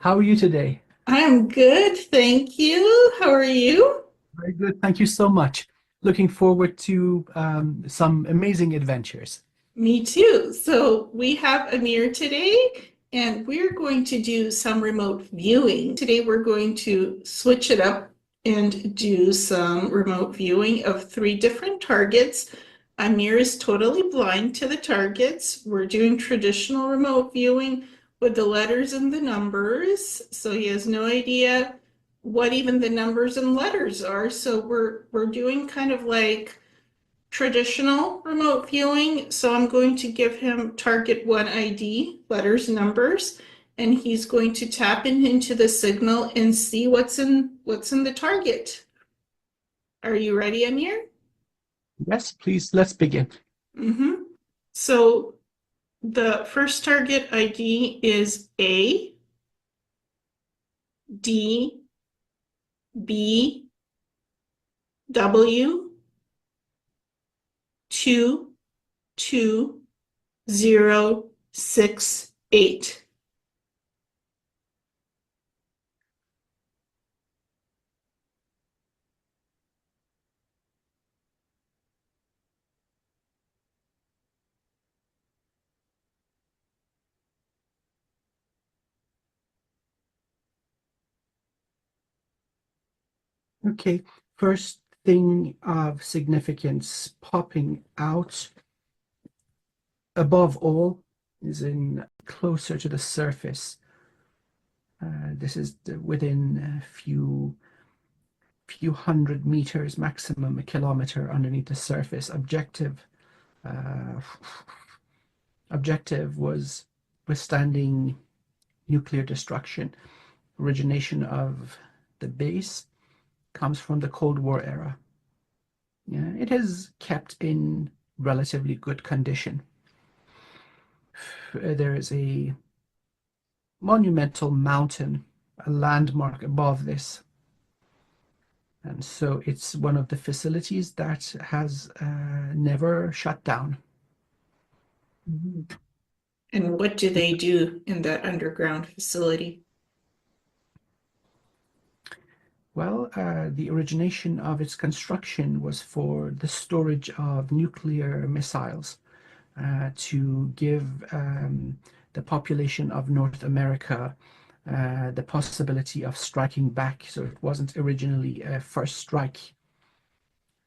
How are you today? I'm good, thank you. How are you? Very good. Thank you so much. Looking forward to some amazing adventures. Me too. So we have Amir today, and we're going to do some remote viewing. Today we're going to switch it up and do some remote viewing of three different targets. Amir is totally blind to the targets. We're doing traditional remote viewing with the letters and the numbers, so he has no idea what even the numbers and letters are. So we're doing kind of like traditional remote viewing. So I'm going to give him target one ID, letters, numbers, and he's going to tap into the signal and see what's in the target. Are you ready, Amir? Yes, please, let's begin. Mm-hmm. So the first target ID is A, D, B, W, 22068. Okay, first thing of significance popping out above all is in closer to the surface. This is within a few hundred meters, maximum a kilometer underneath the surface. Uh, Objective was withstanding nuclear destruction. Origination of the base comes from the Cold War era. Yeah, it is kept in relatively good condition. There is a monumental mountain, a landmark above this. And so it's one of the facilities that has never shut down. And what do they do in that underground facility? Well, the origination of its construction was for the storage of nuclear missiles to give the population of North America the possibility of striking back. So it wasn't originally a first strike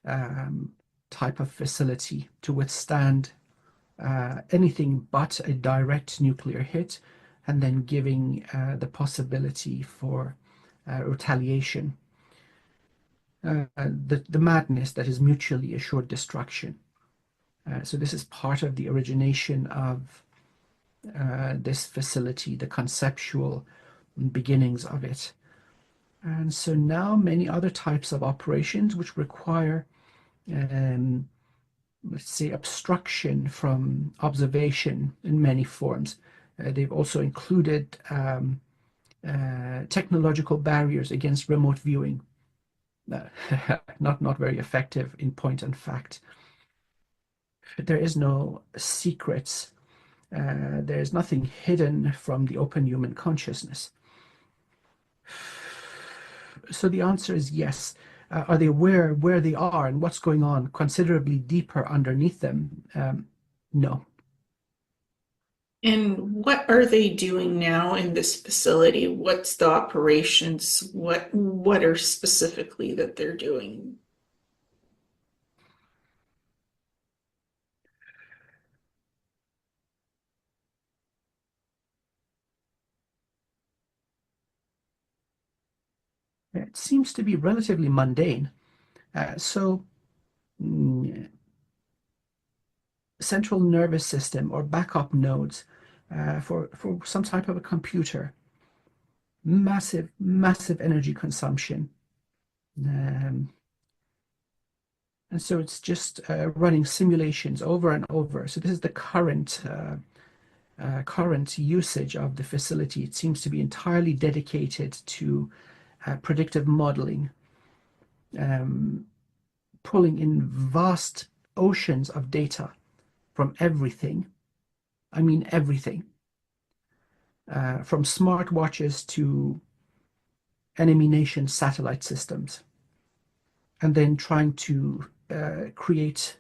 um, type of facility to withstand anything but a direct nuclear hit, and then giving the possibility for retaliation. The madness that is mutually assured destruction. So this is part of the origination of this facility, the conceptual beginnings of it. And so now many other types of operations which require, um, let's say, obstruction from observation in many forms. They've also included technological barriers against remote viewing. Uh, not very effective in point and fact. There is no secrets. There is nothing hidden from the open human consciousness. So the answer is yes. Are they aware where they are and what's going on considerably deeper underneath them? No. And what are they doing now in this facility? What's the operations? What are specifically that they're doing? It seems to be relatively mundane. So, mm, central nervous system or backup nodes for some type of a computer, massive energy consumption. Um, and so it's just running simulations over and over. So this is the current usage of the facility. It seems to be entirely dedicated to predictive modeling, um, pulling in vast oceans of data from everything. I mean, everything. from smartwatches to enemy nation satellite systems, and then trying to create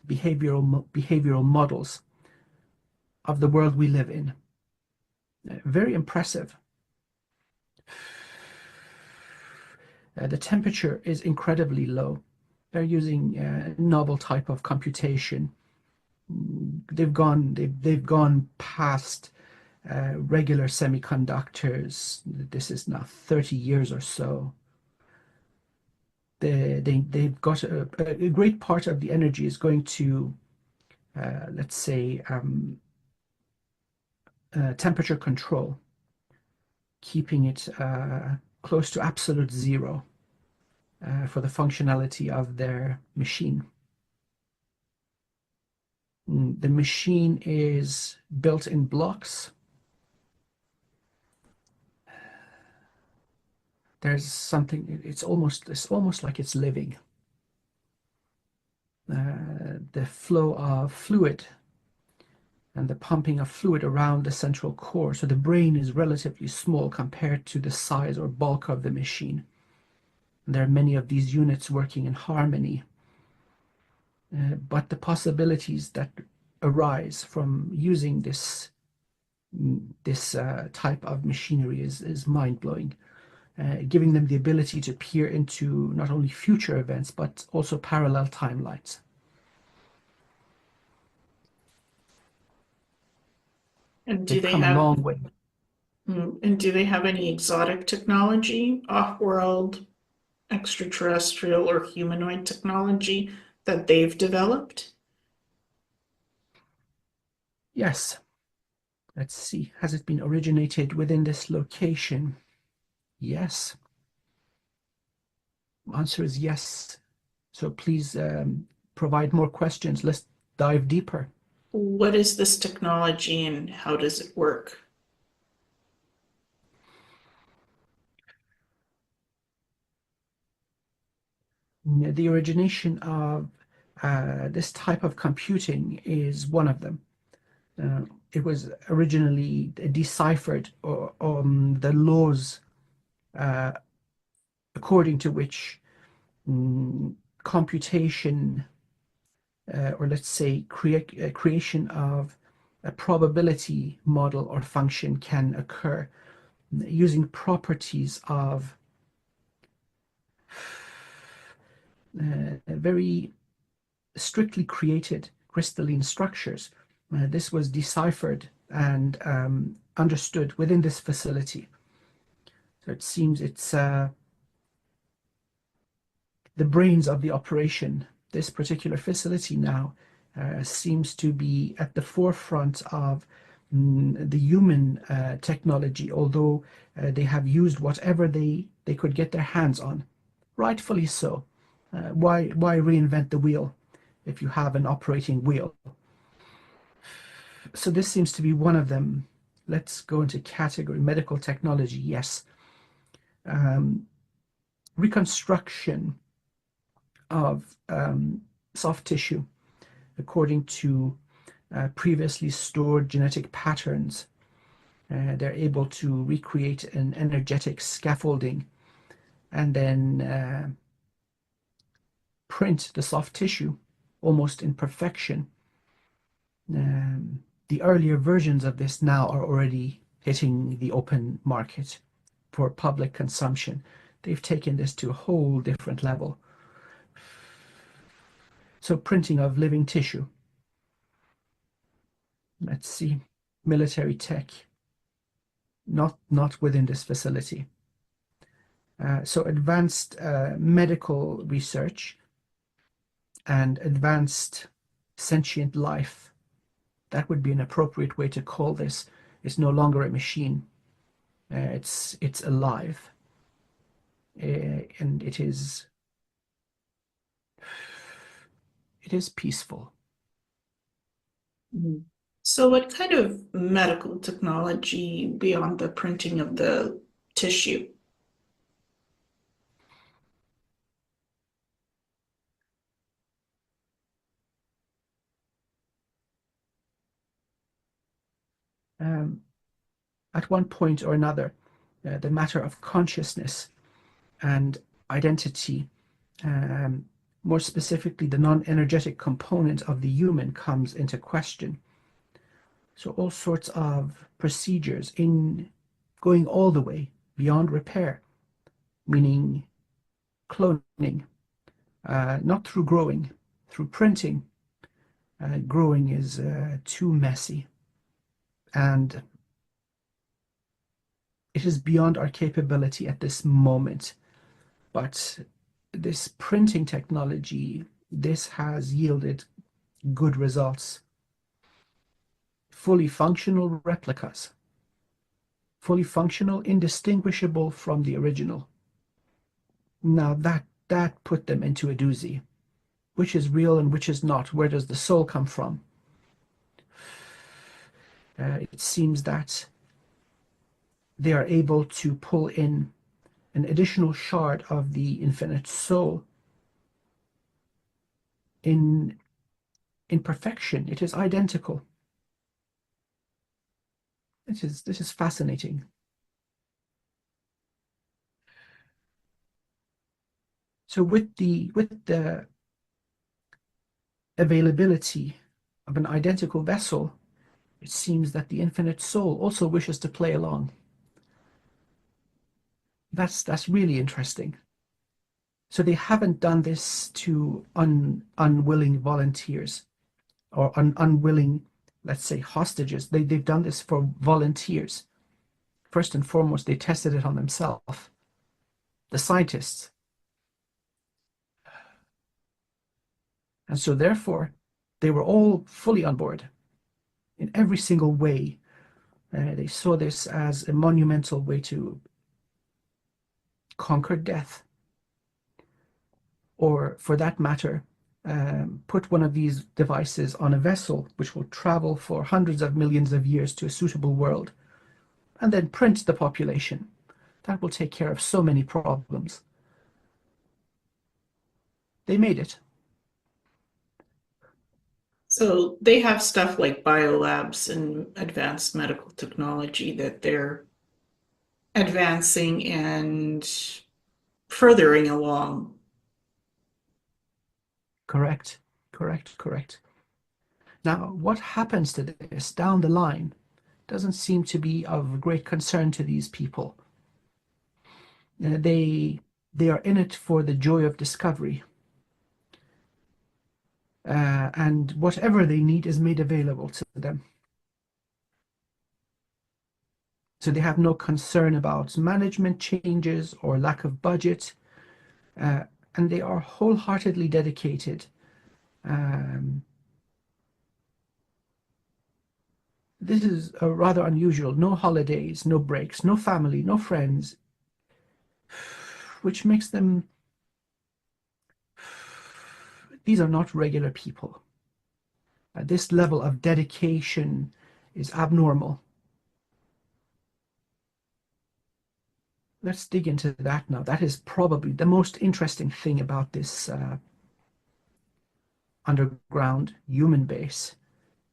behavioral models of the world we live in. Very impressive. The temperature is incredibly low. They're using a novel type of computation. They've gone past regular semiconductors. This is now 30 years or so. They've got a great part of the energy is going to, let's say, temperature control, keeping it close to absolute zero for the functionality of their machine. The machine is built in blocks. There's something, it's almost like it's living. The flow of fluid and the pumping of fluid around the central core. So the brain is relatively small compared to the size or bulk of the machine. And there are many of these units working in harmony. But the possibilities that arise from using this type of machinery is mind-blowing, giving them the ability to peer into not only future events but also parallel timelines. And do They've they come a have long way. and do they have any exotic technology, off-world, extraterrestrial, or humanoid technology that they've developed? Yes, let's see. Has it been originated within this location? Yes. Answer is yes. So please provide more questions. Let's dive deeper. What is this technology and how does it work? The origination of this type of computing is one of them. Uh, it was originally deciphered on the laws uh, according to which computation, or let's say creation of a probability model or function can occur using properties of very strictly created crystalline structures. This was deciphered and understood within this facility. So it seems it's the brains of the operation. This particular facility now seems to be at the forefront of the human technology, although they have used whatever they could get their hands on. Rightfully so. Why reinvent the wheel if you have an operating wheel? So this seems to be one of them. Let's go into category medical technology. Yes. Reconstruction of soft tissue according to previously stored genetic patterns. They're able to recreate an energetic scaffolding and then print the soft tissue almost in perfection. The earlier versions of this now are already hitting the open market for public consumption. They've taken this to a whole different level. So printing of living tissue. Let's see. Military tech. Not within this facility. So advanced medical research and advanced sentient life. That would be an appropriate way to call this. It's no longer a machine. It's alive, and it is peaceful. So, what kind of medical technology beyond the printing of the tissue? Um, at one point or another, the matter of consciousness and identity, um, more specifically, the non-energetic component of the human comes into question. So all sorts of procedures in going all the way beyond repair, meaning cloning, not through growing, through printing. Growing is too messy, and it is beyond our capability at this moment. But this printing technology, this has yielded good results. Fully functional replicas, fully functional, indistinguishable from the original. Now that put them into a doozy. Which is real and which is not? Where does the soul come from? It seems that they are able to pull in an additional shard of the infinite soul in perfection. It is identical. This is fascinating. So with the availability of an identical vessel, it seems that the infinite soul also wishes to play along. That's really interesting. So they haven't done this to unwilling volunteers or unwilling, let's say, hostages. They've done this for volunteers. First and foremost, they tested it on themselves, the scientists. And so therefore, they were all fully on board in every single way. They saw this as a monumental way to conquer death, or for that matter, put one of these devices on a vessel which will travel for hundreds of millions of years to a suitable world, and then print the population. That will take care of so many problems. They made it. So they have stuff like biolabs and advanced medical technology that they're advancing and furthering along. Correct, correct, correct. Now, what happens to this down the line doesn't seem to be of great concern to these people. They are in it for the joy of discovery, and whatever they need is made available to them. So they have no concern about management changes or lack of budget, uh, and they are wholeheartedly dedicated. Um, this is rather unusual. No holidays, no breaks, no family, no friends, which makes them, these are not regular people. This level of dedication is abnormal. Let's dig into that now. That is probably the most interesting thing about this underground human base.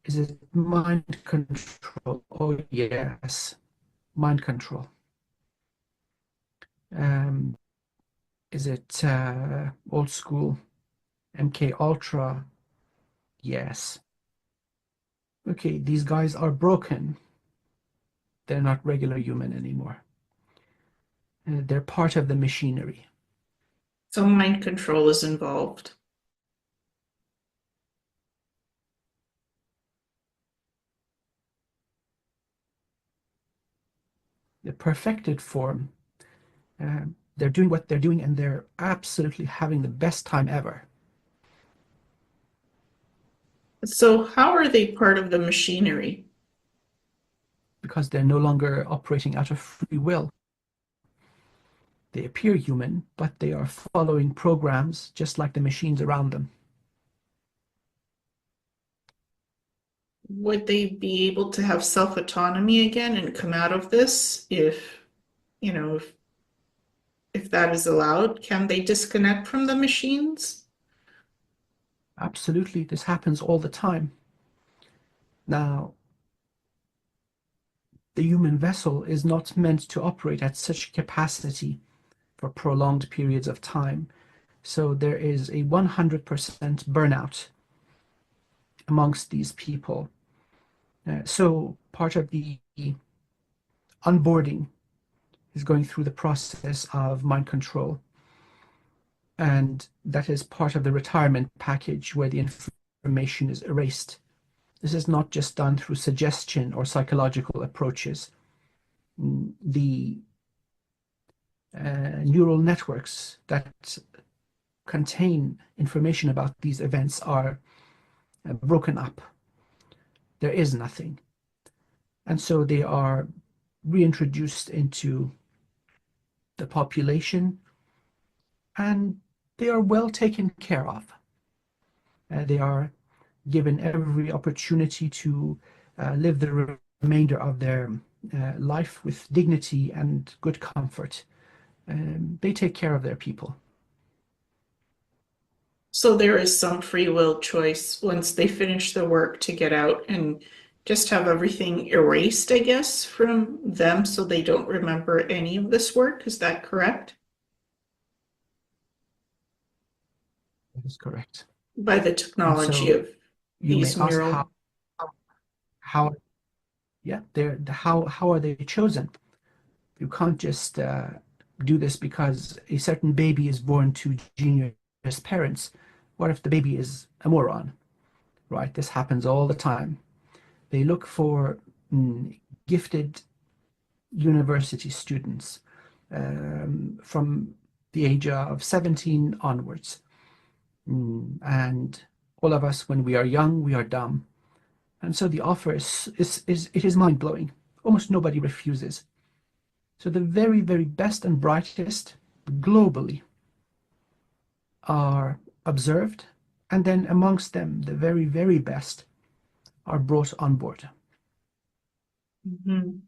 Is it mind control? Oh, yes, mind control. Um, is it old school MK Ultra? Yes. Okay, these guys are broken. They're not regular human anymore. They're part of the machinery. So mind control is involved. The perfected form. They're doing what they're doing, and they're absolutely having the best time ever So how are they part of the machinery? because they're no longer operating out of free will. They appear human, but they are following programs just like the machines around them. Would they be able to have self-autonomy again and come out of this if, you know, if that is allowed? Can they disconnect from the machines? Absolutely, this happens all the time. Now, the human vessel is not meant to operate at such capacity for prolonged periods of time. So there is a 100% burnout amongst these people. So part of the onboarding is going through the process of mind control. And that is part of the retirement package where the information is erased. This is not just done through suggestion or psychological approaches. The neural networks that contain information about these events are broken up. There is nothing. And so they are reintroduced into the population and they are well taken care of. They are given every opportunity to live the remainder of their life with dignity and good comfort. They take care of their people. So there is some free will choice once they finish the work to get out and just have everything erased, I guess, from them so they don't remember any of this work. Is that correct? That is correct. By the And technology so of you may these ask how, neural. how, yeah, how are they chosen? You can't just do this because a certain baby is born to genius parents. What if the baby is a moron? Right? This happens all the time. They look for gifted university students from the age of 17 onwards. And all of us, when we are young, we are dumb. And so the offer is mind-blowing. Almost nobody refuses. So the very, very best and brightest globally are observed, and then amongst them, the very, very best are brought on board. Mhm.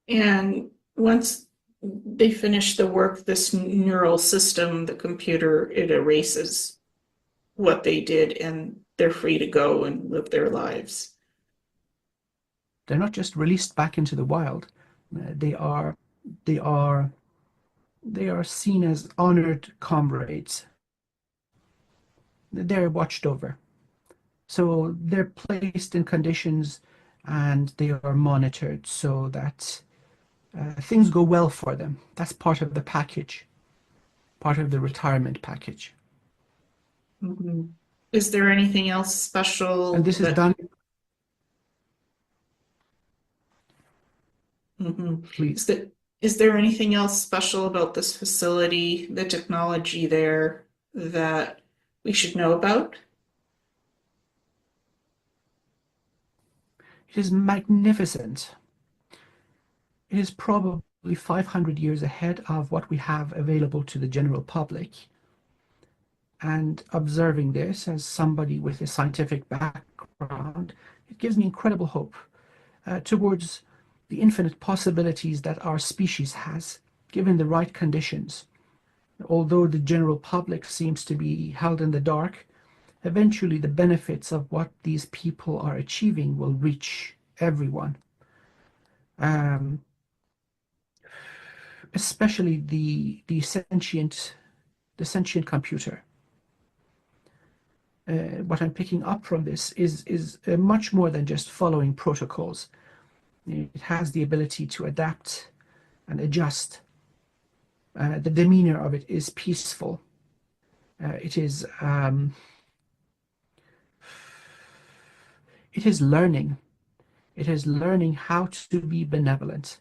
And once they finish the work, this neural system, the computer, it erases what they did and they're free to go and live their lives. They're not just released back into the wild. They are, they are, they are seen as honored comrades. They're watched over. So they're placed in conditions and they are monitored so that things go well for them. That's part of the package, part of the retirement package. Mhm. Is there anything else And special this is that, done, mhm. please. Is there anything else special about this facility, the technology there that we should know about? It is magnificent. It is probably 500 years ahead of what we have available to the general public. And observing this as somebody with a scientific background, it gives me incredible hope towards the infinite possibilities that our species has, given the right conditions. Although the general public seems to be held in the dark, eventually the benefits of what these people are achieving will reach everyone, um, especially the sentient computer. What I'm picking up from this is much more than just following protocols. It has the ability to adapt and adjust. The demeanor of it is peaceful. It is it is learning. It is learning how to be benevolent.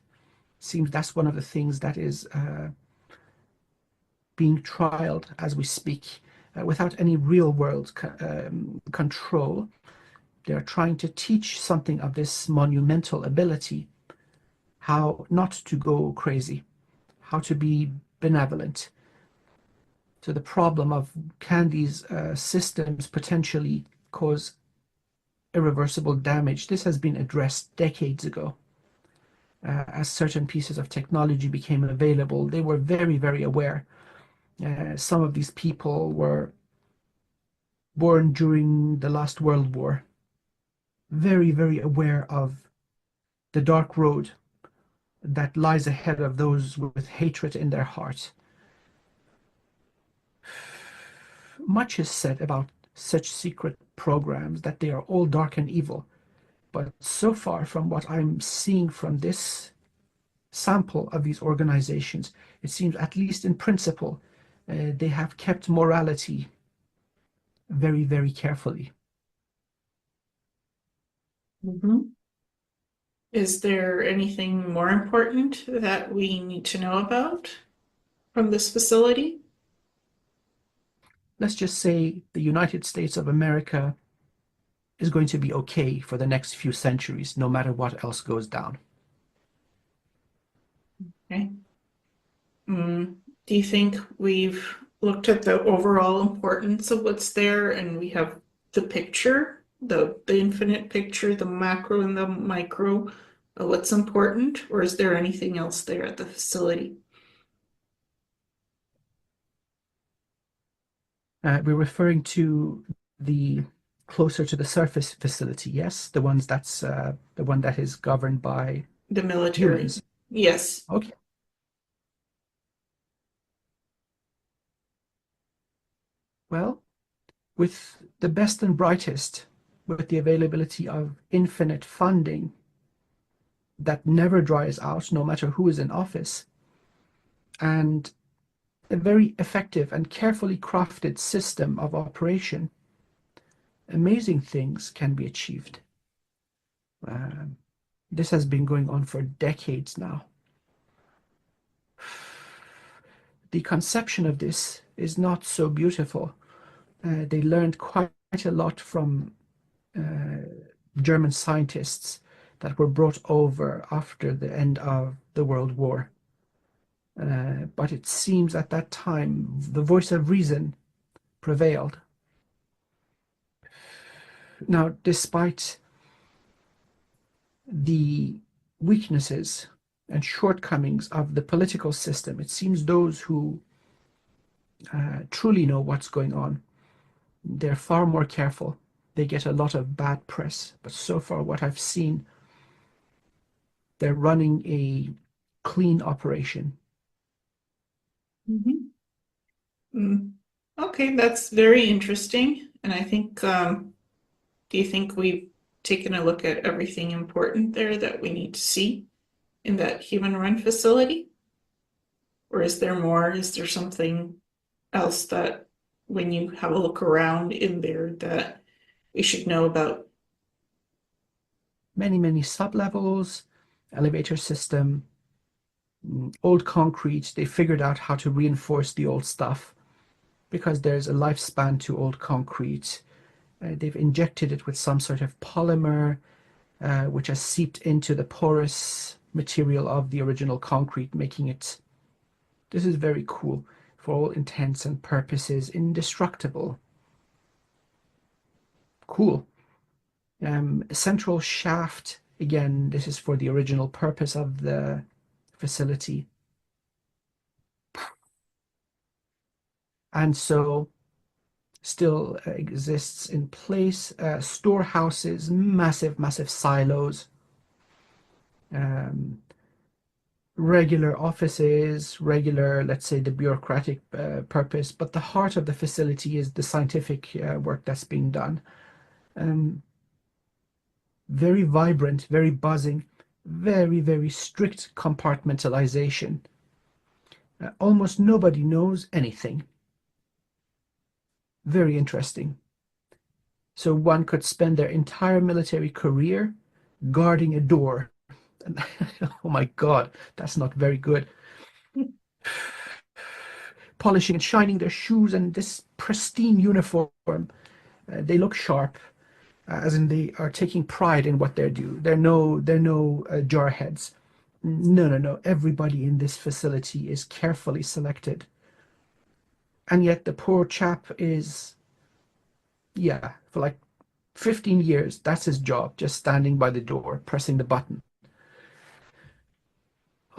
Seems that's one of the things that is being trialed as we speak, without any real world control. They are trying to teach something of this monumental ability, how not to go crazy, how to be benevolent. So the problem of can these systems potentially cause irreversible damage, this has been addressed decades ago. As certain pieces of technology became available, they were very, very aware. Some of these people were born during the last World War, very, very aware of the dark road that lies ahead of those with hatred in their heart. Much is said about such secret programs that they are all dark and evil, but so far from what I'm seeing from this sample of these organizations, it seems, at least in principle, they have kept morality very, very carefully. Mhm. Is there anything more important that we need to know about from this facility? Let's just say the United States of America is going to be okay for the next few centuries, no matter what else goes down. Okay. Do you think we've looked at the overall importance of what's there and we have the picture, the infinite picture, the macro and the micro of what's important, or is there anything else there at the facility? We're referring to the closer to the surface facility, yes? The one that is governed by The military. humans. Yes. Okay. Well, with the best and brightest, with the availability of infinite funding that never dries out, no matter who is in office, and a very effective and carefully crafted system of operation, amazing things can be achieved. Um, this has been going on for decades now. The conception of this is not so beautiful. They learned quite a lot from German scientists that were brought over after the end of the World War. But it seems at that time the voice of reason prevailed. Now, despite the weaknesses and shortcomings of the political system, it seems those who truly know what's going on, they're far more careful. They get a lot of bad press, but so far what I've seen, they're running a clean operation. Mhm. Mm. Okay, that's very interesting. And I think, do you think we've taken a look at everything important there that we need to see in that human-run facility? Or is there more? Is there something else that when you have a look around in there that we should know about? Many, many sub-levels, elevator system, old concrete. They figured out how to reinforce the old stuff because there's a lifespan to old concrete. They've injected it with some sort of polymer, which has seeped into the porous material of the original concrete, making it, this is very cool, for all intents and purposes, indestructible. Cool. Central shaft, again, this is for the original purpose of the facility. And so still exists in place. Storehouses, massive, massive silos, um, regular offices, regular, let's say, the bureaucratic purpose, but the heart of the facility is the scientific work that's being done. Um, very vibrant, very buzzing, very, very strict compartmentalization. Almost nobody knows anything. Very interesting. So one could spend their entire military career guarding a door. Oh my God, that's not very good. Polishing and shining their shoes and this pristine uniform. They look sharp, as in they are taking pride in what they do. They're no jarheads. No, no, no. Everybody in this facility is carefully selected. And yet the poor chap is, yeah, for like 15 years, that's his job, just standing by the door, pressing the button.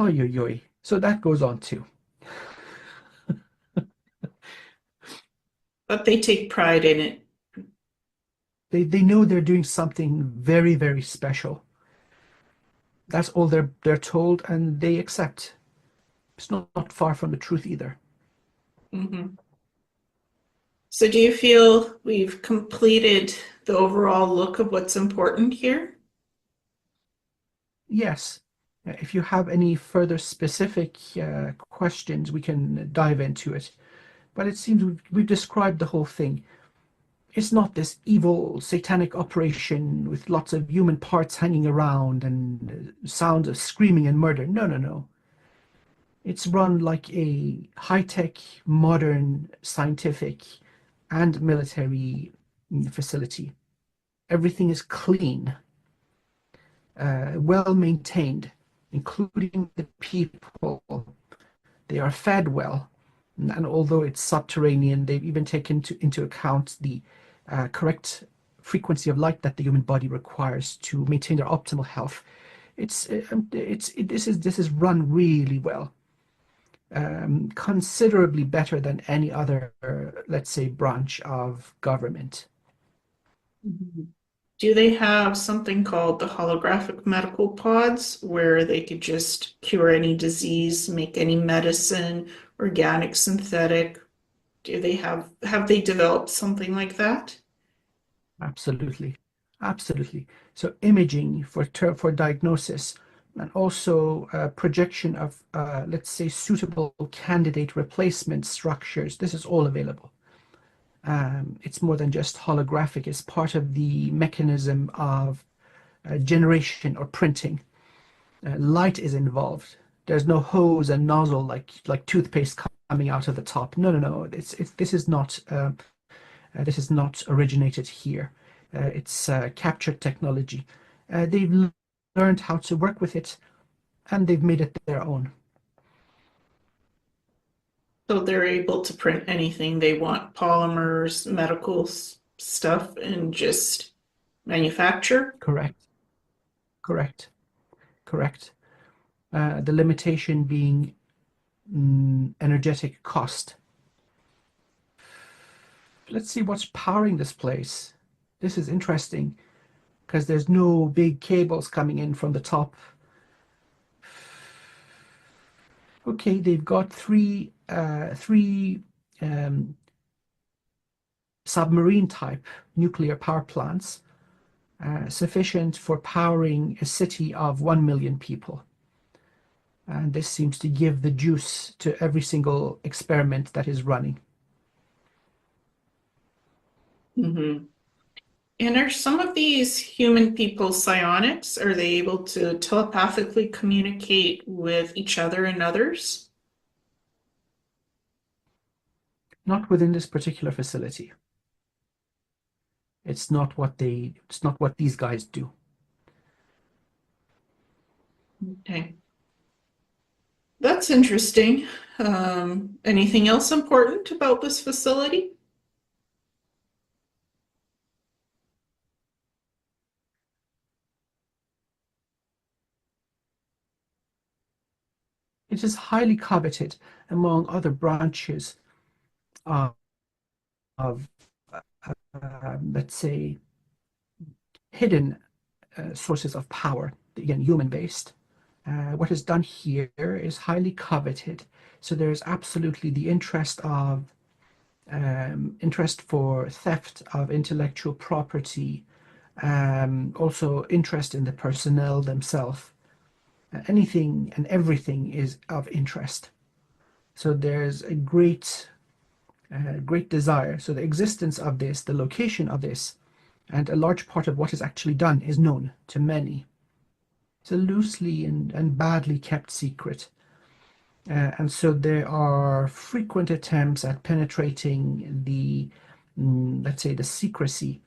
Oy, oy, oy. So that goes on too. But they take pride in it. They know they're doing something very, very special. That's all they're told and they accept. It's not far from the truth either. Mhm. So do you feel we've completed the overall look of what's important here? Yes. If you have any further specific questions, we can dive into it. But it seems we've described the whole thing. It's not this evil satanic operation with lots of human parts hanging around and sounds of screaming and murder. No, no, no. It's run like a high-tech, modern, scientific, and military facility. Everything is clean, well maintained, including the people. They are fed well. And although it's subterranean, they've even taken into account the correct frequency of light that the human body requires to maintain their optimal health. This is run really well, considerably better than any other, let's say, branch of government. Mhm. Do they have something called the holographic medical pods where they could just cure any disease, make any medicine, organic, synthetic? Do they have they developed something like that? Absolutely, absolutely. So imaging for diagnosis, and also projection of, let's say, suitable candidate replacement structures. This is all available. It's more than just holographic. It's part of the mechanism of generation or printing. Light is involved. There's no hose and nozzle like toothpaste coming out of the top. No, no, no. This is not originated here. It's captured technology. They've learned how to work with it, and they've made it their own. So they're able to print anything they want, polymers, medical stuff, and just manufacture. Correct, correct, correct. The limitation being energetic cost. Let's see what's powering this place. This is interesting because there's no big cables coming in from the top. Okay, they've got three um, submarine type nuclear power plants, sufficient for powering a city of 1 million people. And this seems to give the juice to every single experiment that is running. Mhm. And are some of these human people psionics? Are they able to telepathically communicate with each other and others? Not within this particular facility. It's not what these guys do. Okay, that's interesting. Anything else important about this facility? It is highly coveted among other branches of, of let's say, hidden sources of power, again, human based. What is done here is highly coveted. So there's absolutely the interest for theft of intellectual property, also interest in the personnel themselves. Anything and everything is of interest. So there's a great desire. So the existence of this, the location of this, and a large part of what is actually done is known to many. It's a loosely and badly kept secret. And so there are frequent attempts at penetrating let's say, the secrecy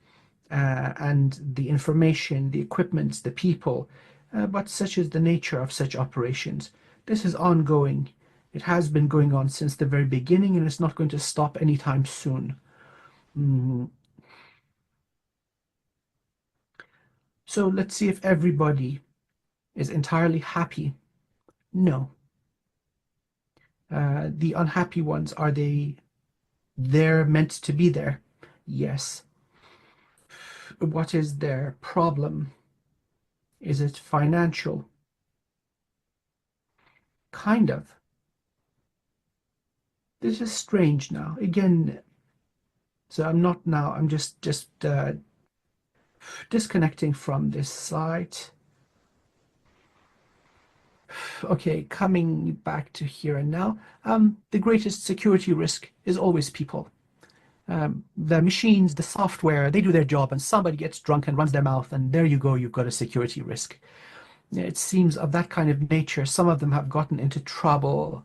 and the information, the equipment, the people, but such is the nature of such operations. This is ongoing. It has been going on since the very beginning, and it's not going to stop anytime soon. Mm. So let's see if everybody is entirely happy. No. The unhappy ones, are they there meant to be there? Yes. What is their problem? Is it financial? Kind of. This is strange now. Again, so I'm not now, I'm just disconnecting from this site. Okay, coming back to here and now. The greatest security risk is always people. The machines, the software, they do their job, and somebody gets drunk and runs their mouth, and there you go, you've got a security risk. It seems of that kind of nature. Some of them have gotten into trouble,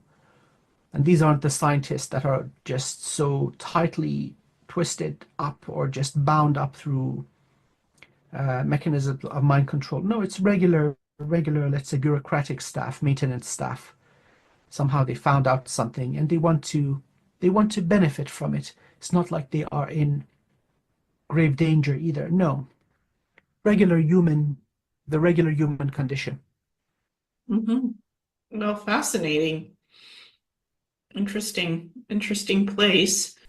and these aren't the scientists that are just so tightly twisted up or just bound up through mechanisms of mind control. No, it's regular, let's say, bureaucratic staff, maintenance staff. Somehow they found out something and they want to benefit from it. It's not like they are in grave danger either. No, regular human, the regular human condition. Mm-hmm. Well, fascinating. Interesting place.